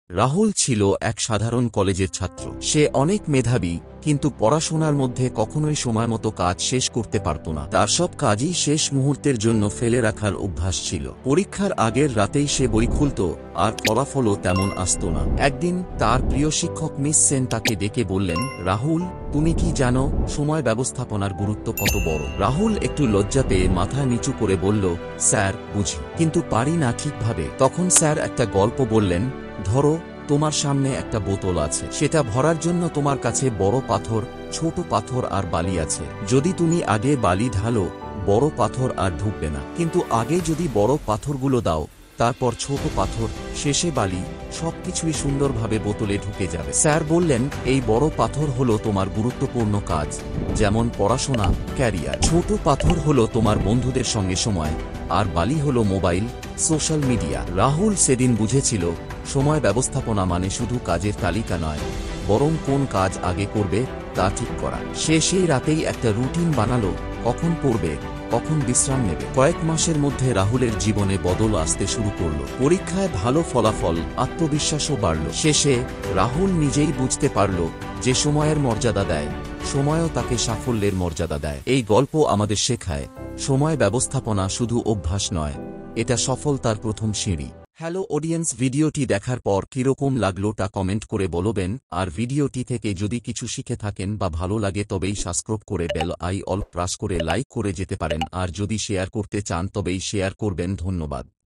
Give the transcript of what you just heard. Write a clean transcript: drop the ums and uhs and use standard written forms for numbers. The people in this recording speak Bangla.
রাহুল ছিল এক সাধারণ কলেজের ছাত্র। সে অনেক মেধাবী, কিন্তু পড়াশোনার মধ্যে কখনোই সময়মতো কাজ শেষ করতে পারত না। তার সব কাজই শেষ মুহূর্তের জন্য ফেলে রাখার অভ্যাস ছিল। পরীক্ষার আগের রাতেই সে বই খুলত, আর ফলাফলও তেমন আসত না। একদিন তার প্রিয় শিক্ষক মিস সেন তাকে ডেকে বললেন, রাহুল, তুমি কি জানো সময় ব্যবস্থাপনার গুরুত্ব কত বড়? রাহুল একটু লজ্জা পেয়ে মাথা নিচু করে বলল, স্যার, বুঝি, কিন্তু পারি না ঠিকভাবে। তখন স্যার একটা গল্প বললেন, ধরো, তোমার সামনে একটা বোতল আছে। সেটা ভরার জন্য তোমার কাছে বড় পাথর, ছোট পাথর আর বালি আছে। যদি তুমি আগে বালি ঢালো, বড় পাথর আর ঢুকবে না। কিন্তু আগে যদি বড় পাথরগুলো দাও, তারপর ছোট পাথর, শেষে বালি, সবকিছুই সুন্দরভাবে বোতলে ঢুকে যাবে। স্যার বললেন, এই বড় পাথর হলো তোমার গুরুত্বপূর্ণ কাজ, যেমন পড়াশোনা, ক্যারিয়ার। ছোট পাথর হলো তোমার বন্ধুদের সঙ্গে সময়, আর বালি হলো মোবাইল, সোশ্যাল মিডিয়া। রাহুল সেদিন বুঝেছিল, সময় ব্যবস্থাপনা মানে শুধু কাজের তালিকা নয়, বরং কোন কাজ আগে করবে তা ঠিক করা। সে সেই রাতেই একটা রুটিন বানালো, কখন পড়বে, কখন বিশ্রাম নেবে। কয়েক মাসের মধ্যে রাহুলের জীবনে বদল আসতে শুরু করল। পরীক্ষায় ভালো ফলাফল, আত্মবিশ্বাসও বাড়ল। শেষে রাহুল নিজেই বুঝতে পারল, যে সময়ের মর্যাদা দেয়, সময়ও তাকে সাফল্যের মর্যাদা দেয়। এই গল্প আমাদের শেখায়, সময় ব্যবস্থাপনা শুধু অভ্যাস নয়, এটা সফলতার প্রথম সিঁড়ি। হ্যালো অডিয়েন্স, ভিডিওটি দেখার পর কিরকম লাগলো তা কমেন্ট করে বলবেন। আর ভিডিওটি থেকে যদি কিছু শিখে থাকেন বা ভালো লাগে তবেই সাবস্ক্রাইব করে বেল আই অল প্রেস করে লাইক করে যেতে পারেন। আর যদি শেয়ার করতে চান তবেই শেয়ার করবেন। ধন্যবাদ।